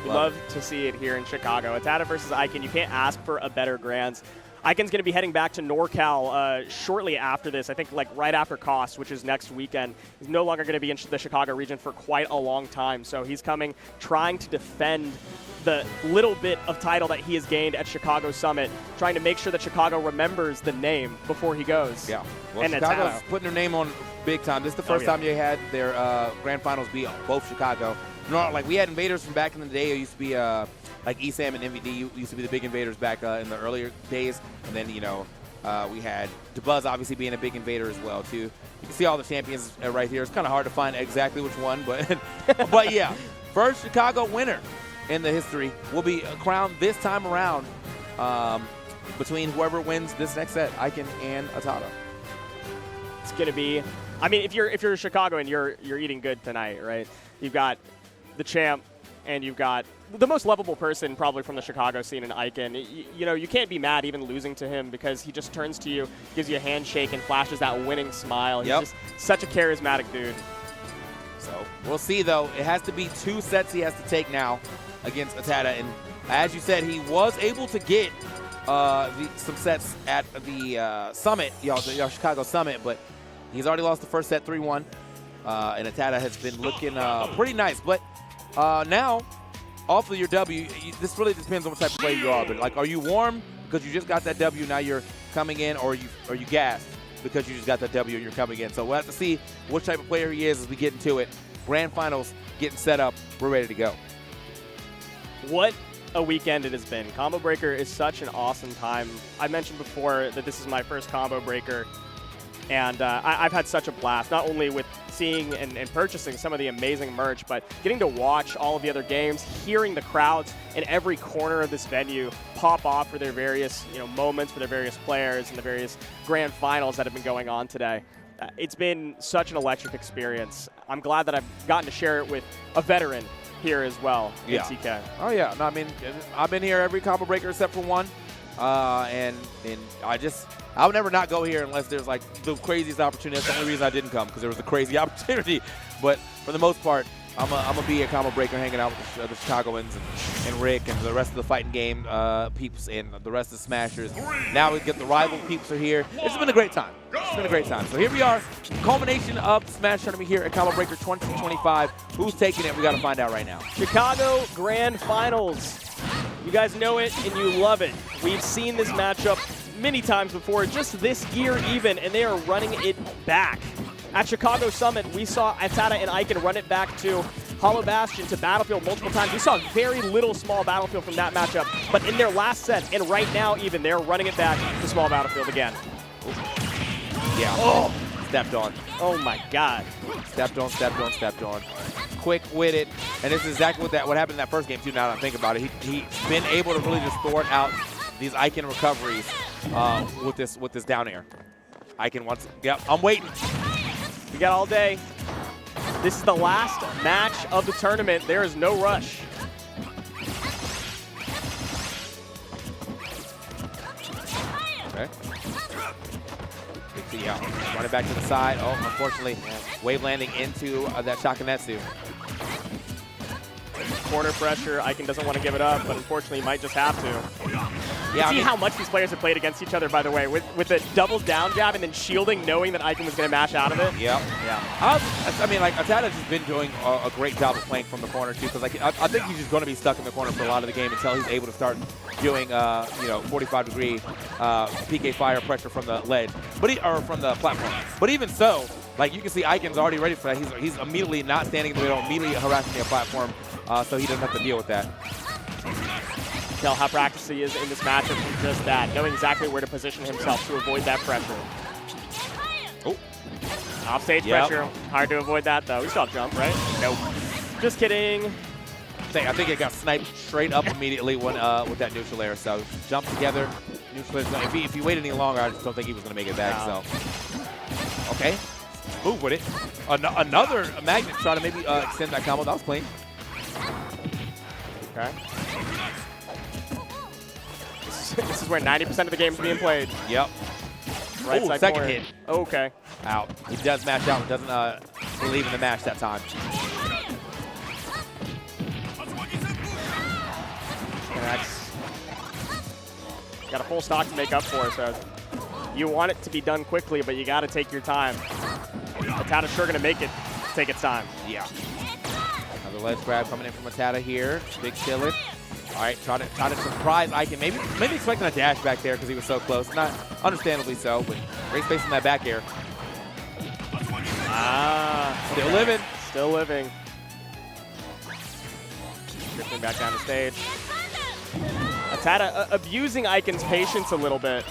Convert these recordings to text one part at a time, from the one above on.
We love to see it here in Chicago. ATATA versus Ikan. You can't ask for a better Grands. Ikan's going to be heading back to NorCal shortly after this. I think like right after Cost, which is next weekend. He's no longer going to be in the Chicago region for quite a long time. So he's coming, trying to defend the little bit of title that he has gained at Chicago Summit, trying to make sure that Chicago remembers the name before he goes. Yeah, well, and Chicago's putting their name on big time. This is the first time they had their grand finals be both Chicago. Like we had Invaders from back in the day. It used to be like ESAM and MVD used to be the big Invaders back in the earlier days. And then, you know, we had DeBuzz obviously being a big Invader as well, too. You can see all the champions right here. It's kind of hard to find exactly which one, but but yeah, first Chicago winner in the history will be crowned this time around between whoever wins this next set, Ikan and ATATA. It's going to be, I mean, if you're Chicago and you're eating good tonight, right? You've got the champ, and you've got the most lovable person probably from the Chicago scene in Ikan. You know, you can't be mad even losing to him because he just turns to you, gives you a handshake, and flashes that winning smile. He's just such a charismatic dude. So we'll see, though. It has to be 2 sets he has to take now against ATATA. And as you said, he was able to get some sets at the Summit, the Chicago Summit, but he's already lost the first set 3-1. And ATATA has been looking pretty nice. But now, off of your W, this really depends on what type of player you are. But like, are you warm because you just got that W, now you're coming in, or are you gassed because you just got that W and you're coming in? So we'll have to see which type of player he is as we get into it. Grand Finals getting set up. We're ready to go. What a weekend it has been. Combo Breaker is such an awesome time. I mentioned before that this is my first Combo Breaker. And I've had such a blast, not only with seeing and purchasing some of the amazing merch, but getting to watch all of the other games, hearing the crowds in every corner of this venue pop off for their various moments, for their various players, and the various grand finals that have been going on today. It's been such an electric experience. I'm glad that I've gotten to share it with a veteran here as well in TK. Oh, yeah. No, I mean, I've been here every Combo Breaker except for one. And I would never not go here unless there's like the craziest opportunity. That's the only reason I didn't come, because there was a crazy opportunity. But for the most part, I'm gonna be a Combo Breaker hanging out with the Chicagoans and Rick and the rest of the fighting game peeps and the rest of the Smashers. Now we get the rival peeps are here. It's been a great time. It's been a great time. So here we are, culmination of the Smash Tournament here at Combo Breaker 2025. Who's taking it? We got to find out right now. Chicago Grand Finals. You guys know it and you love it. We've seen this matchup many times before, just this year even, and they are running it back. At Chicago Summit, we saw ATATA and Ikan run it back to Hollow Bastion, to Battlefield multiple times. We saw very little small Battlefield from that matchup, but in their last set, and right now even, they're running it back to small Battlefield again. Yeah. Oh, stepped on. Oh my God. Stepped on, stepped on, stepped on. Quick with it, and this is exactly what happened in that first game too. Now that I think about it, he's been able to really just thwart out these Ikan recoveries with this down air. Ikan wants. Yep, I'm waiting. We got all day. This is the last match of the tournament. There is no rush. Okay. Running back to the side. Oh, unfortunately, wave landing into that Shakanetsu. Corner pressure. Ikan doesn't want to give it up, but unfortunately, he might just have to. Yeah, see how much these players have played against each other, by the way, with the double down jab and then shielding, knowing that Ikan was going to mash out of it. Yep. Yeah. I mean, like, ATATA's just been doing a great job of playing from the corner, too, because like, I think he's just going to be stuck in the corner for a lot of the game until he's able to start doing, 45-degree PK fire pressure from the ledge, or from the platform. But even so, like, you can see Ikan's already ready for that. He's immediately not standing in the middle, immediately harassing the platform, so he doesn't have to deal with that. Tell how practiced he is in this matchup from just that, knowing exactly where to position himself to avoid that pressure. Oh. Offstage pressure. Hard to avoid that, though. We still have jump, right? Nope. Just kidding. I think it got sniped straight up immediately when with that neutral air. So jump together. Neutral air. If he waited any longer, I just don't think he was going to make it back. No. So okay, move with it. Another magnet try to maybe extend that combo. That was clean. Okay. This is where 90% of the game is being played. Yep. Right side second corner. hit. Okay. Out. He does mash out. Doesn't believe in the mash that time. Got a full stock to make up for, so you want it to be done quickly, but you got to take your time. ATATA's sure going to make it take its time. Yeah. Another ledge grab coming in from ATATA here. Big chillin'. All right, try to surprise Ikan. Maybe expecting a dash back there because he was so close. Not understandably so, but great space in that back air. Still living. Still living. Drifting back down the stage. ATATA abusing Ikan's patience a little bit.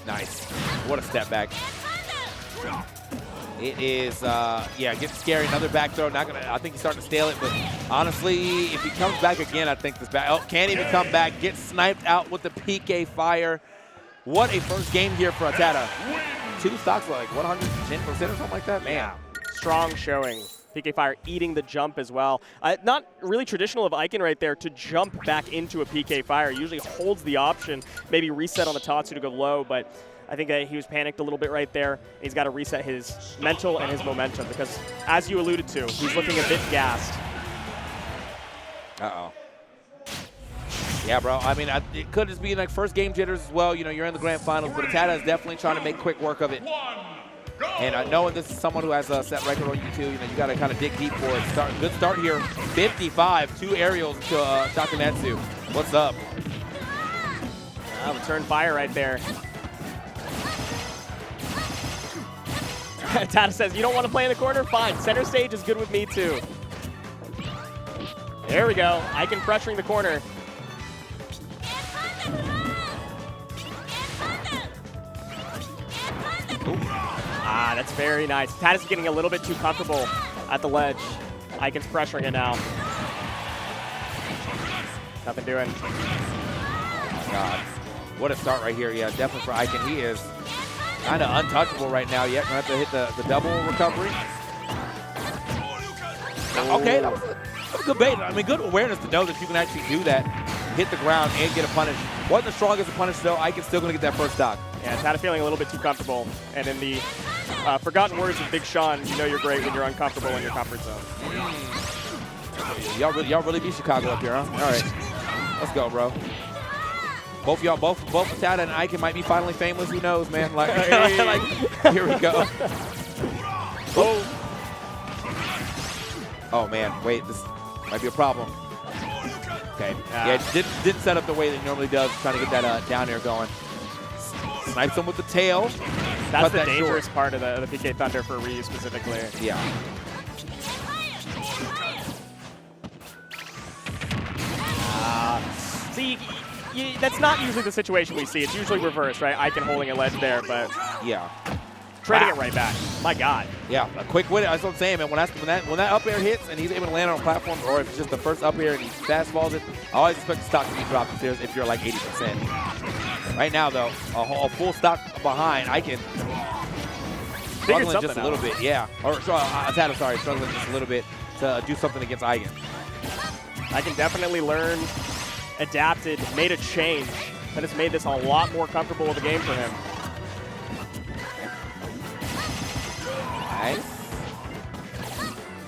Nice. What a step back. It is, yeah, getting scary. Another back throw. Not gonna. I think he's starting to stale it, but honestly, if he comes back again, I think this back. Oh, can't even come back. Gets sniped out with the PK fire. What a first game here for ATATA. 2 stocks like 110% or something like that. Man, strong showing. PK Fire eating the jump as well. Not really traditional of Ikan right there to jump back into a PK Fire. Usually holds the option, maybe reset on the Tatsu to go low, but I think that he was panicked a little bit right there. He's got to reset his mental and his momentum because, as you alluded to, he's looking a bit gassed. Uh-oh. Yeah, bro. I mean, it could just be like first game jitters as well. You know, you're in the grand finals, but ATATA is definitely trying to make quick work of it. And knowing this is someone who has a set record on you too, you know, you got to kind of dig deep for it. Good start here. 55, 2 aerials to Takanetsu. What's up? Return fire right there. ATATA says, you don't want to play in the corner? Fine. Center stage is good with me too. There we go. Ikan pressuring the corner. That's very nice. ATATA's getting a little bit too comfortable at the ledge. Ikan's pressuring it now. Nothing doing. Oh, God. What a start right here. Yeah, definitely for Ikan. He is kind of untouchable right now. Yet gonna have to hit the double recovery. Okay, that was a good bait. I mean, good awareness to know that you can actually do that, hit the ground and get a punish. Wasn't the strongest of punish though. Ikan's still gonna get that first stock. Yeah, ATATA feeling a little bit too comfortable. And in the forgotten words of Big Sean, you know you're great when you're uncomfortable in your comfort zone. Y'all really beat Chicago up here, huh? All right, let's go, bro. Both y'all, both ATATA and Ikan might be finally famous. Who knows, man? Like, like here we go. Oh. Oh man, wait, this might be a problem. Okay, yeah, didn't set up the way that he normally does, trying to get that down air going. Snipes him with the tail. That's the dangerous part of the PK Thunder for Ryu specifically. Yeah. See, that's not usually the situation we see. It's usually reversed, right? Ikan holding a ledge there, but yeah, trading it right back. My God. Yeah, a quick win. That's what I'm saying, man. When that up air hits and he's able to land on a platform, or if it's just the first up air and he fast falls it, I always expect the stock to be dropped if you're like 80%. Right now, though, a full stock behind, Ikan struggling just a little bit. Yeah, or ATATA, sorry, struggling just a little bit to do something against Ikan. Ikan definitely learned, adapted, made a change that has made this a lot more comfortable of a game for him. Nice.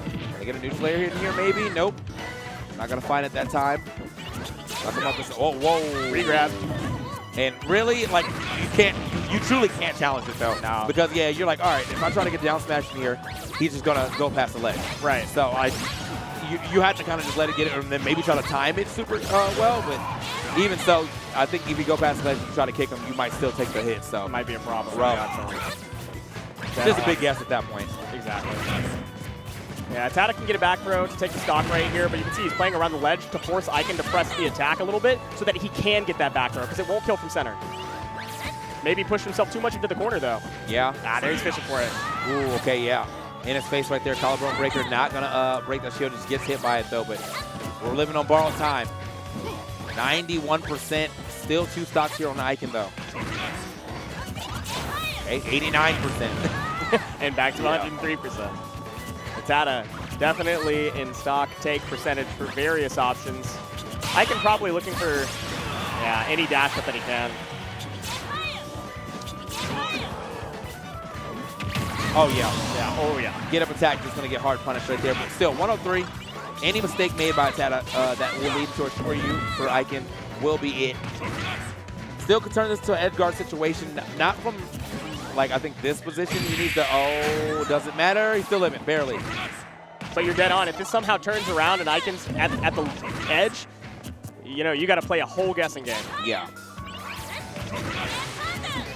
Can I get a neutral air in here, maybe? Nope. Not going to find it that time. Nothing about this. Oh, whoa. Re-grab. And really, like, you truly can't challenge it, though. No. Because, yeah, you're like, all right, if I try to get down smash in here, he's just going to go past the ledge. Right. So, you have to kind of just let it get it, and then maybe try to time it super well. But even so, I think if you go past the ledge and try to kick him, you might still take the hit. So it might be a problem. Just a big guess at that point. Exactly. Yeah, ATATA can get a back throw to take the stock right here, but you can see he's playing around the ledge to force Ikan to press the attack a little bit so that he can get that back throw, because it won't kill from center. Maybe push himself too much into the corner, though. Yeah. There he's fishing for it. Ooh, okay, yeah. In his face right there, collarbone breaker. Not going to break that shield. Just gets hit by it, though, but we're living on borrowed time. 91%. Still 2 stocks here on the Ikan, though. Okay, 89%. And back to 103%. ATATA definitely in stock take percentage for various options. Ikan probably looking for any dash up that he can. Oh, yeah. Yeah, oh, yeah. Get up attack, just going to get hard punished right there. But still, 103. any mistake made by ATATA that will lead to a short U for Ikan will be it. Still could turn this to an edge guard situation, not from, like, I think this position. He needs to, oh, doesn't matter. He's still living, barely. But you're dead on. If this somehow turns around and Ikan's at the edge, you know, you got to play a whole guessing game. Yeah.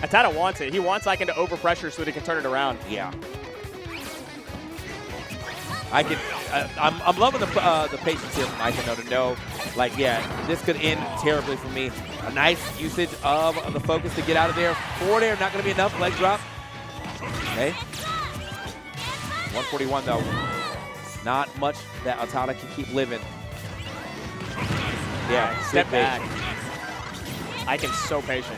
ATATA wants it. He wants Ikan to overpressure so that he can turn it around. Yeah. I'm loving the patience here from Ikan, though, to know, like, yeah, this could end terribly for me. A nice usage of the focus to get out of there. Forward air, not going to be enough. Leg drop. Okay. 141, though. Not much that ATATA can keep living. Yeah, step back. Ikan's so patient.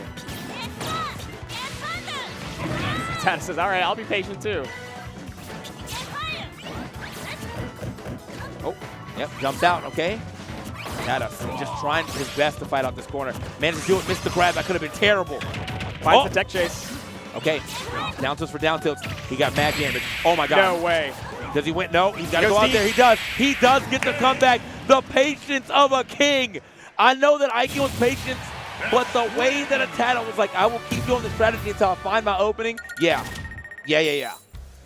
ATATA says, all right, I'll be patient too. Oh, yep, jumps out, okay. ATATA just trying his best to fight out this corner. Managed to do it, missed the grab. That could have been terrible. Finds the tech chase. Okay, down tilts for down tilts. He got mad damage. Oh my God. No way. Does he win? No, he's got to go out there. He does. He does get the comeback. The patience of a king. I know that Ikan was patient, but the way that ATATA was like, I will keep doing the strategy until I find my opening. Yeah. Yeah.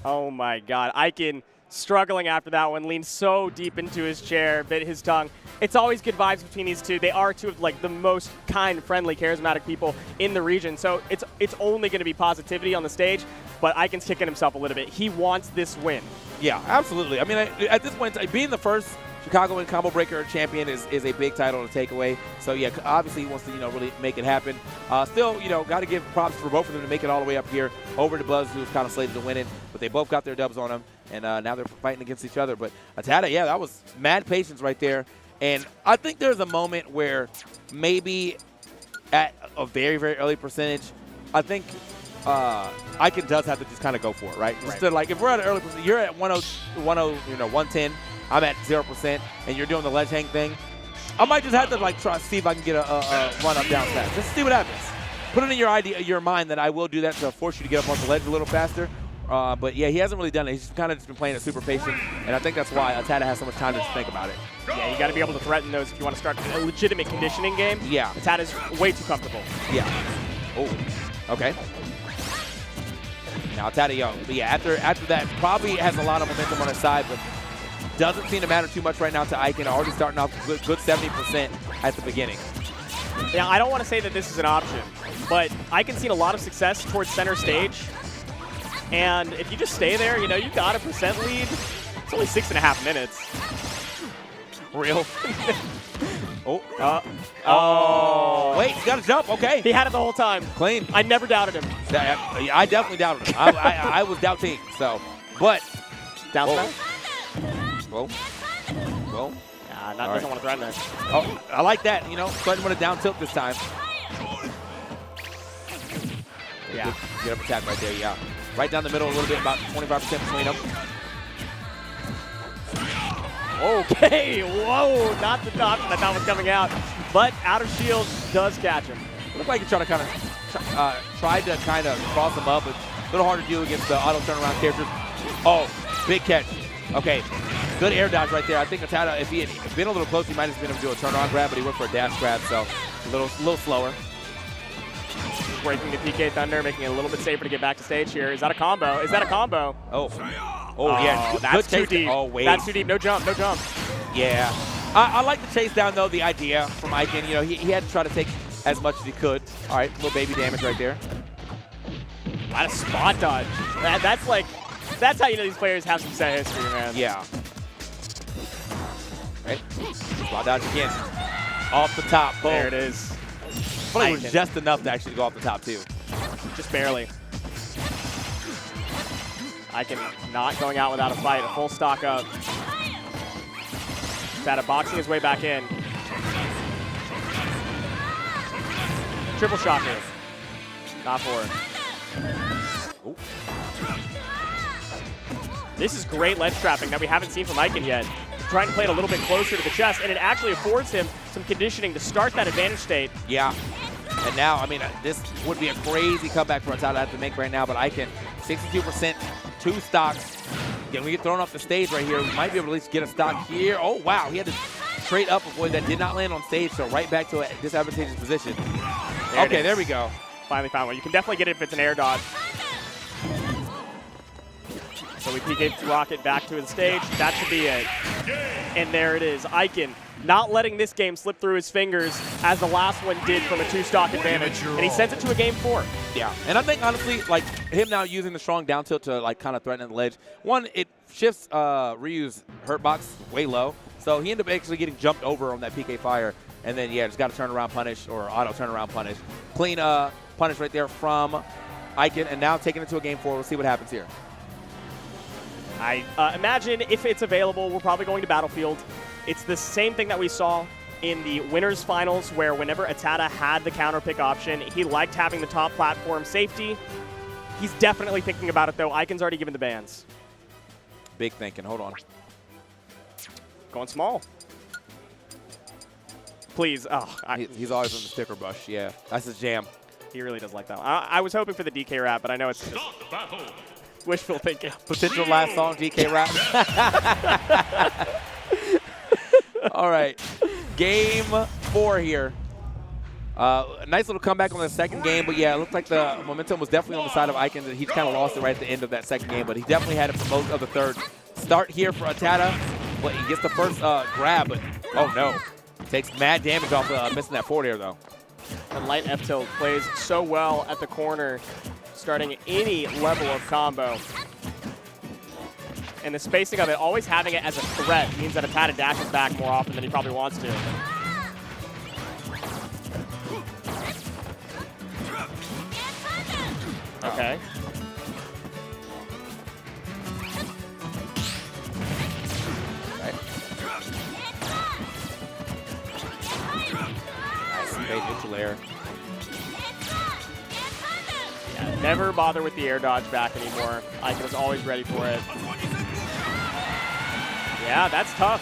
Oh my God. Ikan struggling after that one, leaned so deep into his chair, bit his tongue. It's always good vibes between these two. They are two of like the most kind, friendly, charismatic people in the region. So it's only going to be positivity on the stage, but Ikan's kicking himself a little bit. He wants this win. Yeah, absolutely. I mean, at this point, being the first Chicagoan Combo Breaker champion is a big title to take away. So yeah, obviously he wants to really make it happen. Still, got to give props for both of them to make it all the way up here over to Buzz, who was kind of slated to win it, but they both got their dubs on them, and now they're fighting against each other. But ATATA, yeah, that was mad patience right there. And I think there's a moment where maybe at a very, very early percentage, I think Ikan does have to just kind of go for it, right? Just to, like, if we're at an early percentage, you're at 110, I'm at 0%, and you're doing the ledge hang thing, I might just have to like try to see if I can get a run up down smash. Just see what happens. Put it in your mind that I will do that to force you to get up on the ledge a little faster. But yeah, he hasn't really done it. He's kind of just been playing it super patient, and I think that's why ATATA has so much time to just think about it. Yeah, you got to be able to threaten those if you want to start a legitimate conditioning game. Yeah. ATATA's way too comfortable. Yeah. Oh, okay. Now ATATA, yeah, after that, probably has a lot of momentum on his side, but doesn't seem to matter too much right now to Ikan. Already starting off good 70% at the beginning. Yeah, I don't want to say that this is an option, but Ikan's seen a lot of success towards center stage. And if you just stay there, you got a percent lead. It's only 6.5 minutes. Real. Oh. Wait, he's got to jump. Okay. He had it the whole time. Clean. I never doubted him. I definitely doubted him. I was doubting. So, but. Down smash? Whoa. Doesn't want to threaten that. Oh, I like that. Starting with a down tilt this time. Yeah. Get up attack right there. Yeah. Right down the middle a little bit, about 25% between them. Okay, whoa, not the option I thought was coming out, but out of shield does catch him. Looked like he tried to kind of cross him up, but a little hard to do against the auto turnaround characters. Oh, big catch. Okay, good air dodge right there. I think ATATA, if he had been a little close, he might have been able to do a turnaround grab, but he went for a dash grab, so a little slower. Breaking the PK Thunder, making it a little bit safer to get back to stage here. Is that a combo? Oh, yeah. That's too deep. Oh, wait. That's too deep. No jump. Yeah. I like the chase down, though, the idea from Ikan. He had to try to take as much as he could. All right, little baby damage right there. A lot of spot dodge. That's how these players have some set history, man. Yeah. Right. Spot dodge again. Off the top. Boom. There it is. I thought it was just enough to actually go off the top, too. Just barely. Ikan not going out without a fight. A full stock up. ATATA boxing his way back in. Triple shocker. Not for. Ooh. This is great ledge trapping that we haven't seen from Ikan yet. Trying to play it a little bit closer to the chest, and it actually affords him some conditioning to start that advantage state. Yeah. And now, I mean, this would be a crazy comeback for ATATA to have to make right now, but Ikan, 62%, 2 stocks. Again, we get thrown off the stage right here. We might be able to at least get a stock here. Oh, wow. He had to trade up a boy that did not land on stage, so right back to a disadvantageous position. Okay, there we go. Finally found one. You can definitely get it if it's an air dodge. So we PK Rocket back to the stage. That should be it. And there it is. Ikan not letting this game slip through his fingers as the last one did from a 2-stock advantage. And he sends it to a game 4. Yeah, and I think, honestly, like, him now using the strong down tilt to, like, kind of threaten the ledge. One, it shifts Ryu's hurt box way low. So he ended up actually getting jumped over on that PK Fire. And then, yeah, just got a turnaround punish or auto turnaround punish. Clean punish right there from Ikan. And now taking it to a game 4. We'll see what happens here. I imagine if it's available, we're probably going to Battlefield. It's the same thing that we saw in the winners finals, where whenever ATATA had the counter pick option, he liked having the top platform safety. He's definitely thinking about it, though. Ikan's already given the bans. Big thinking. Hold on. Going small. Please. Oh, he's always on the sticker brush. Yeah, that's his jam. He really does like that one. I was hoping for the DK rap, but I know it's just wishful thinking. Potential last song, DK rap. All right, game 4 here. Nice little comeback on the second game, but yeah, it looked like the momentum was definitely on the side of Ikan. He kind of lost it right at the end of that second game, but he definitely had it for most of the third. Start here for ATATA, but he gets the first grab, but oh no. Takes mad damage off missing that forward air, though. And light F-tilt plays so well at the corner, starting any level of combo. And the spacing of it, always having it as a threat, means that ATATA dashes back more often than he probably wants to. Okay. Neutral air. Yeah, never bother with the air dodge back anymore. Ikan is always ready for it. Yeah, that's tough.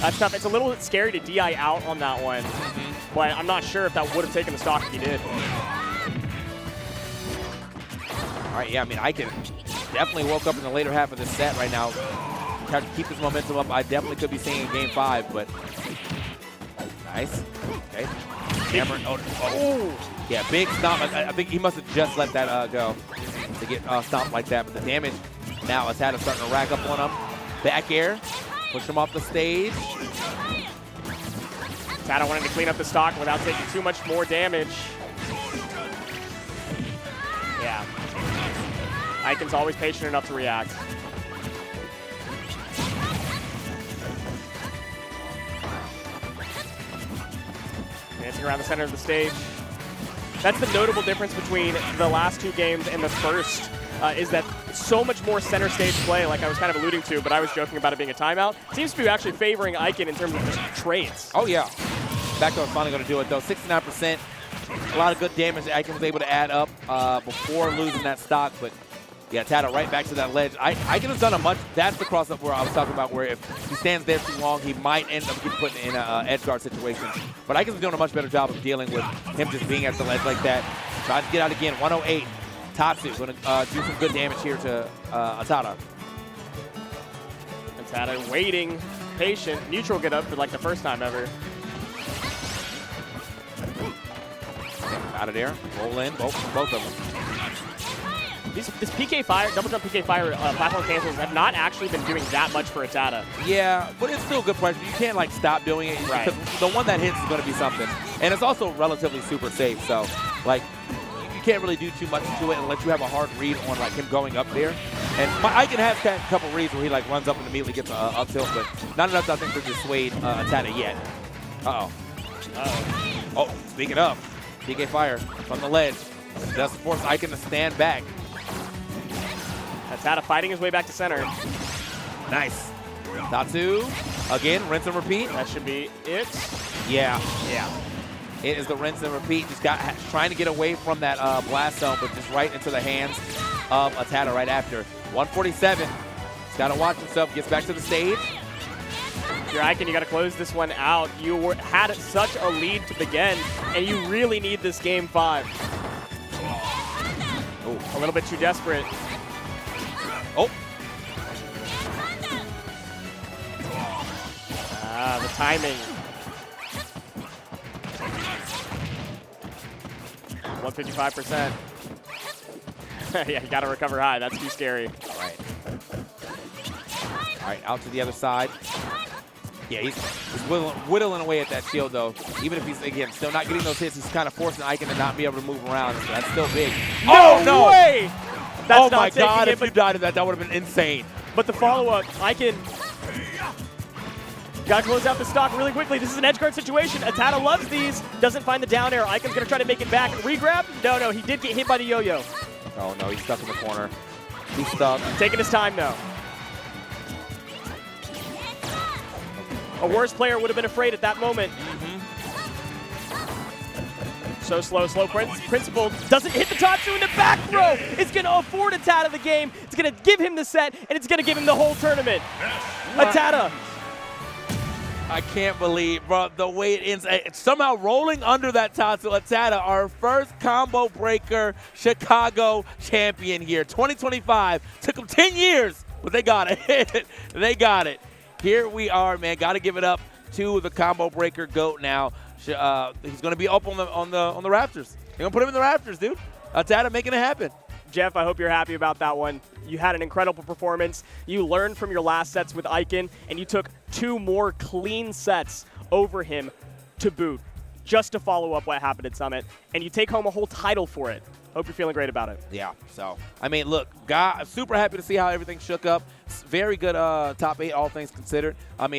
That's tough. It's a little bit scary to DI out on that one, but I'm not sure if that would have taken the stock if he did. All right, yeah, I mean, Ikan definitely woke up in the later half of this set right now. Trying to keep his momentum up. I definitely could be seeing in game 5, but nice. Okay. Cameron, oh, yeah, big stomp. I think he must have just let that go to get stomped like that. But the damage now has had starting to rack up on him. Back air, push him off the stage. ATATA wanted to clean up the stock without taking too much more damage. Yeah. Ikan's always patient enough to react. Dancing around the center of the stage. That's the notable difference between the last 2 games and the first, is that so much more center stage play, like I was kind of alluding to, but I was joking about it being a timeout. Seems to be actually favoring Ikan in terms of just trades. Oh, yeah. Back to finally going to do it, though. 69%. A lot of good damage that Ikan was able to add up before losing that stock, but yeah, ATATA right back to that ledge. Ikan has done a much, that's the cross-up where I was talking about, where if he stands there too long, he might end up getting put in an edge guard situation. But Ikan's doing a much better job of dealing with him just being at the ledge like that. Trying to get out again, 108. Tatsu going to do some good damage here to ATATA. ATATA waiting, patient, neutral get up for like the first time ever. Out of there, roll in, both of them. This PK Fire, double jump PK Fire platform cancels have not actually been doing that much for ATATA. Yeah, but it's still good pressure. You can't like stop doing it. Right. Because the one that hits is going to be something. And it's also relatively super safe. So like you can't really do too much to it unless you have a hard read on like him going up there. And Ikan has a couple reads where he like runs up and immediately gets up tilt, but not enough I think to dissuade ATATA yet. Uh-oh. Oh, speaking of, PK Fire from the ledge. Does force Ikan to stand back. ATATA fighting his way back to center. Nice. Tatsu, again, rinse and repeat. That should be it. Yeah. Yeah. It is the rinse and repeat. Just trying to get away from that blast zone, but just right into the hands of ATATA right after. 147. He's got to watch himself. Gets back to the stage. If you're Ikan, you got to close this one out. You had such a lead to begin, and you really need this game 5. Ooh. A little bit too desperate. Oh. timing. 155%. Yeah, you got to recover high. That's too scary. All right, out to the other side. Yeah, he's whittling away at that shield, though. Even if he's, again, still not getting those hits, he's kind of forcing Ikan to not be able to move around. So that's still big. No way! That's oh, not my God. it, If you died to that, that would have been insane. But the follow-up, Ikan got to close out the stock really quickly. This is an edge guard situation. ATATA loves these. Doesn't find the down air. Ikan's going to try to make it back. Regrab? No, he did get hit by the yo-yo. Oh, no, he's stuck in the corner. He's stuck. Taking his time, though. A worse player would have been afraid at that moment. So slow principle. Doesn't hit the top two in the back throw. It's going to afford ATATA the game. It's going to give him the set, and it's going to give him the whole tournament. ATATA. I can't believe, bro, the way it ends. It's somehow rolling under that top to ATATA, our first combo breaker Chicago champion here. 2025. Took them 10 years, but they got it. They got it. Here we are, man. Got to give it up to the combo breaker GOAT now. He's going to be up on the rafters. They're going to put him in the rafters, dude. ATATA making it happen. Jeff, I hope you're happy about that one. You had an incredible performance. You learned from your last sets with Ikan, and you took 2 more clean sets over him to boot, just to follow up what happened at Summit. And you take home a whole title for it. Hope you're feeling great about it. Yeah, so, I mean, look, super happy to see how everything shook up. Very good top 8, all things considered. I mean,